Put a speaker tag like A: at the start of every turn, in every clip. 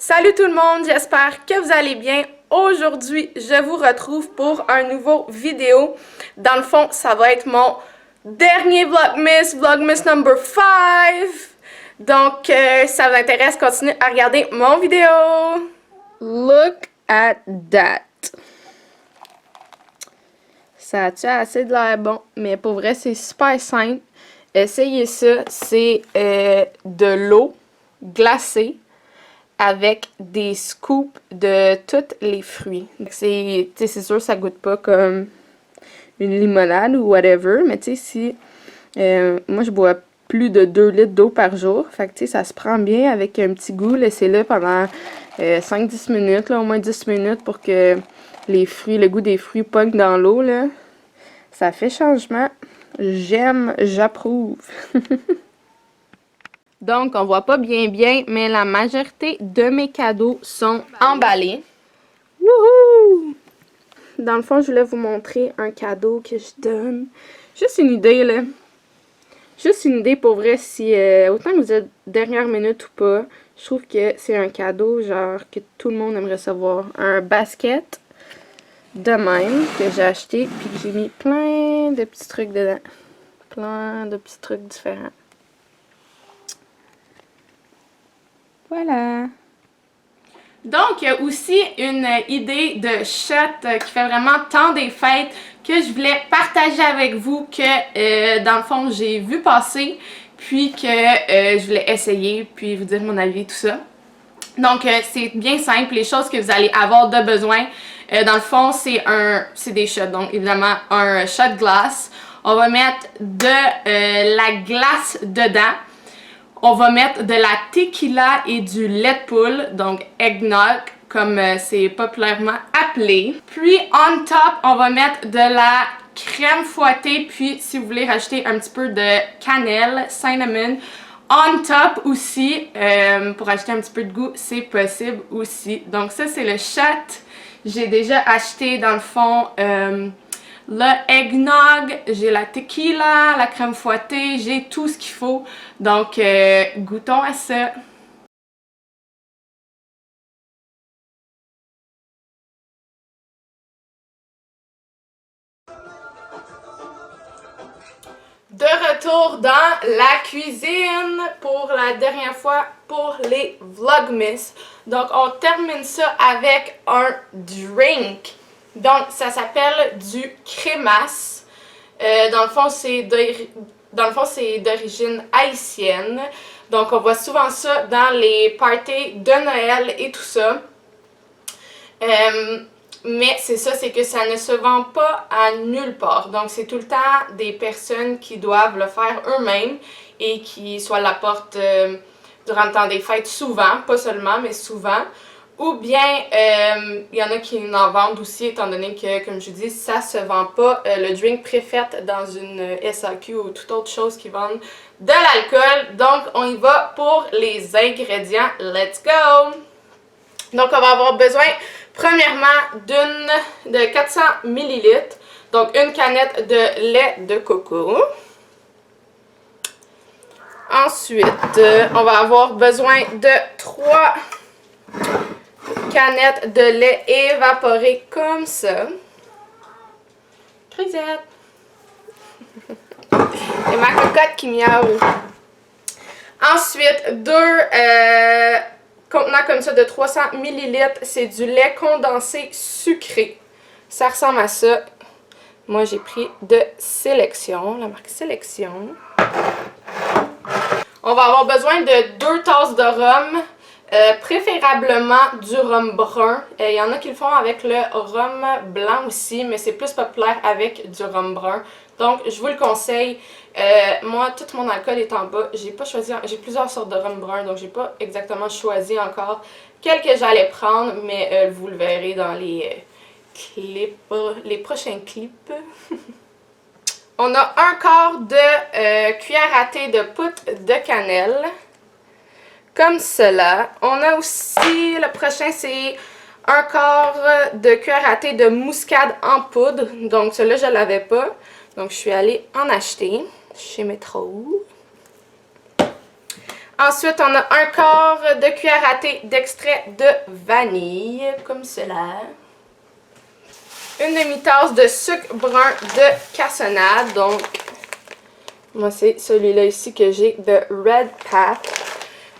A: Salut tout le monde, j'espère que vous allez bien. Aujourd'hui, je vous retrouve pour un nouveau vidéo. Dans le fond, ça va être mon dernier Vlogmas number 5. Donc, si ça vous intéresse, continuez à regarder mon vidéo. Look at that. Ça a-tu assez de l'air bon, mais pour vrai, c'est super simple. Essayez ça, c'est de l'eau glacée avec des scoops de tous les fruits. C'est sûr, ça goûte pas comme une limonade ou whatever, mais tu sais, si moi je bois plus de 2 litres d'eau par jour, fait que tu sais, ça se prend bien avec un petit goût. Laissez-le pendant 5-10 minutes, là, au moins 10 minutes pour que les fruits, le goût des fruits pogne dans l'eau, là. Ça fait changement. J'aime, j'approuve. Donc, on voit pas bien, mais la majorité de mes cadeaux sont emballés. Wouhou! Dans le fond, je voulais vous montrer un cadeau que je donne. Juste une idée, là. Juste une idée pour vrai, si autant que vous êtes dernière minute ou pas, je trouve que c'est un cadeau, genre, que tout le monde aimerait recevoir. Un basket de même que j'ai acheté, puis que j'ai mis plein de petits trucs dedans. Plein de petits trucs différents. Voilà. Donc, il y a aussi une idée de shot qui fait vraiment temps des fêtes que je voulais partager avec vous, que dans le fond, j'ai vu passer, puis que je voulais essayer, puis vous dire mon avis, tout ça. Donc, c'est bien simple, les choses que vous allez avoir de besoin. Dans le fond, c'est des shots, donc évidemment, un shot glace. On va mettre de la glace dedans. On va mettre de la tequila et du lait de poule, donc eggnog, comme c'est populairement appelé. Puis, on top, on va mettre de la crème fouettée, puis si vous voulez rajouter un petit peu de cannelle, cinnamon. On top aussi, pour ajouter un petit peu de goût, c'est possible aussi. Donc ça, c'est le shot. J'ai déjà acheté, dans le fond, le eggnog, j'ai la tequila, la crème fouettée, j'ai tout ce qu'il faut. Donc, goûtons à ça. De retour dans la cuisine pour la dernière fois pour les Vlogmas. Donc, on termine ça avec un drink. Donc, ça s'appelle du crémasse. Dans le fond, c'est d'origine haïtienne. Donc, on voit souvent ça dans les parties de Noël et tout ça. Mais c'est ça, c'est que ça ne se vend pas à nulle part. Donc, c'est tout le temps des personnes qui doivent le faire eux-mêmes et qui soit l'apportent durant le temps des fêtes souvent, pas seulement, mais souvent. Ou bien, il y en a qui en vendent aussi, étant donné que, comme je vous dis, ça se vend pas. Le drink préfet dans une SAQ ou toute autre chose qui vendent de l'alcool. Donc, on y va pour les ingrédients. Let's go! Donc, on va avoir besoin, premièrement, de 400 ml. Donc, une canette de lait de coco. Ensuite, on va avoir besoin de 3 canettes de lait évaporé comme ça. Crisette. Et ma cocotte qui miaule. Ensuite, 2 contenants comme ça de 300 ml. C'est du lait condensé sucré. Ça ressemble à ça. Moi, j'ai pris de Sélection, la marque Sélection. On va avoir besoin de 2 tasses de rhum. Préférablement du rhum brun. Il y en a qui le font avec le rhum blanc aussi, mais c'est plus populaire avec du rhum brun. Donc, je vous le conseille. Moi, tout mon alcool est en bas. J'ai pas choisi, j'ai plusieurs sortes de rhum brun, donc j'ai pas exactement choisi encore quel que j'allais prendre, mais vous le verrez dans les prochains clips. On a un quart de cuillère à thé de poudre de cannelle. Comme cela. On a aussi, le prochain, c'est un quart de cuillère à thé de muscade en poudre. Donc, celui-là, je ne l'avais pas. Donc, je suis allée en acheter chez Metro. Ensuite, on a un quart de cuillère à thé d'extrait de vanille, comme cela. Une demi-tasse de sucre brun de cassonade. Donc, moi, c'est celui-là ici que j'ai de Red Path.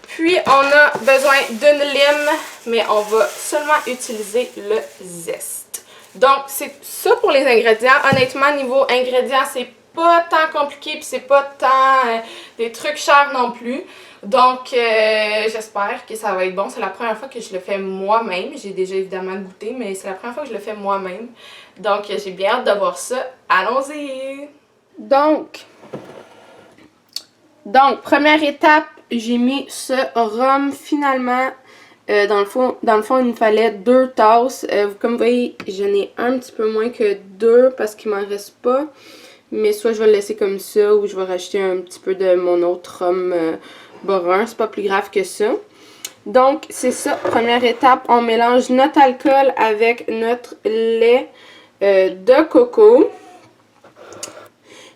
A: Puis, on a besoin d'une lime, mais on va seulement utiliser le zeste. Donc, c'est ça pour les ingrédients. Honnêtement, niveau ingrédients, c'est pas tant compliqué, puis c'est pas tant des trucs chers non plus. Donc, j'espère que ça va être bon. C'est la première fois que je le fais moi-même. J'ai déjà évidemment goûté, mais c'est la première fois que je le fais moi-même. Donc, j'ai bien hâte de voir ça. Allons-y! Donc, première étape, j'ai mis ce rhum finalement. Dans le fond, il me fallait 2 tasses. Comme vous voyez, j'en ai un petit peu moins que 2 parce qu'il m'en reste pas. Mais soit je vais le laisser comme ça ou je vais rajouter un petit peu de mon autre rhum brun. C'est pas plus grave que ça. Donc, c'est ça. Première étape, on mélange notre alcool avec notre lait de coco.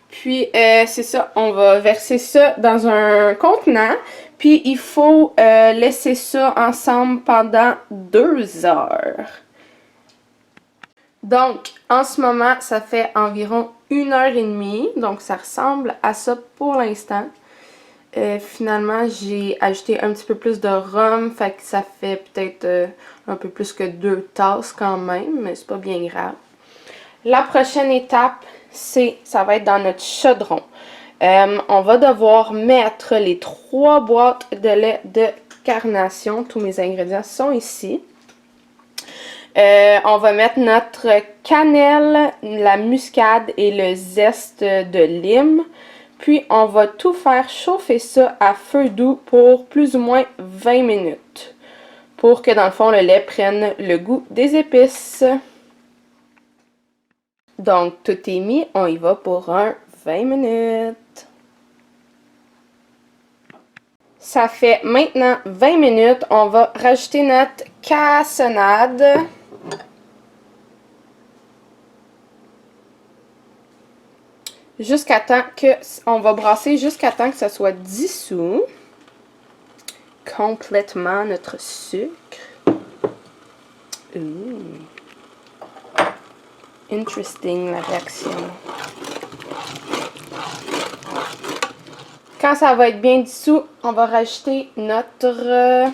A: Puis, c'est ça. On va verser ça dans un contenant. Puis, il faut laisser ça ensemble pendant 2 heures. Donc, en ce moment, ça fait environ 1h30. Donc, ça ressemble à ça pour l'instant. Finalement, j'ai ajouté un petit peu plus de rhum. Fait que ça fait peut-être un peu plus que 2 tasses quand même. Mais c'est pas bien grave. La prochaine étape, ça va être dans notre chaudron. On va devoir mettre les 3 boîtes de lait de carnation. Tous mes ingrédients sont ici. On va mettre notre cannelle, la muscade et le zeste de lime. Puis, on va tout faire chauffer ça à feu doux pour plus ou moins 20 minutes. Pour que, dans le fond, le lait prenne le goût des épices. Donc, tout est mis. On y va pour un 20 minutes. Ça fait maintenant 20 minutes. On va rajouter notre cassonade. Jusqu'à temps que... On va brasser jusqu'à temps que ça soit dissous. Complètement notre sucre. Ooh. Interesting la réaction. Quand ça va être bien dissous, on va rajouter notre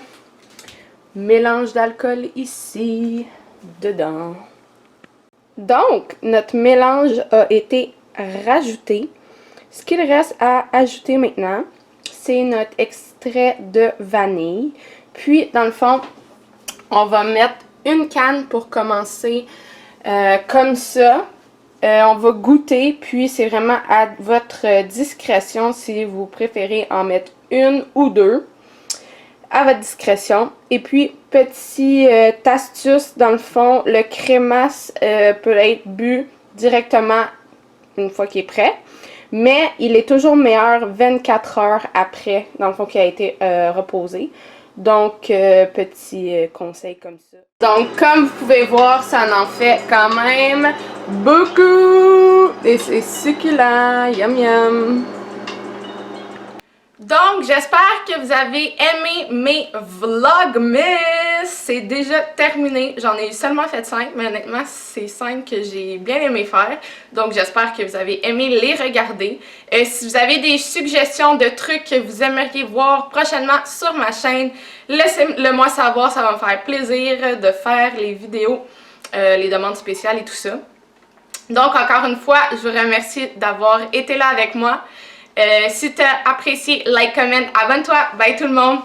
A: mélange d'alcool ici, dedans. Donc, notre mélange a été rajouté. Ce qu'il reste à ajouter maintenant, c'est notre extrait de vanille. Puis, dans le fond, on va mettre une canne pour commencer comme ça. On va goûter, puis c'est vraiment à votre discrétion si vous préférez en mettre une ou 2. À votre discrétion. Et puis, petite astuce, dans le fond, le crémasse peut être bu directement une fois qu'il est prêt. Mais il est toujours meilleur 24 heures après, dans le fond, qu'il a été reposé. Donc, petit conseil comme ça. Donc, comme vous pouvez voir, ça en fait quand même beaucoup. Et c'est succulent. Yum yum. Donc, j'espère que vous avez aimé mes vlogmas. C'est déjà terminé. J'en ai seulement fait 5, mais honnêtement, c'est 5 que j'ai bien aimé faire. Donc, j'espère que vous avez aimé les regarder. Si vous avez des suggestions de trucs que vous aimeriez voir prochainement sur ma chaîne, laissez-le moi savoir. Ça va me faire plaisir de faire les vidéos, les demandes spéciales et tout ça. Donc, encore une fois, je vous remercie d'avoir été là avec moi. Si tu as apprécié, like, comment, abonne-toi. Bye tout le monde!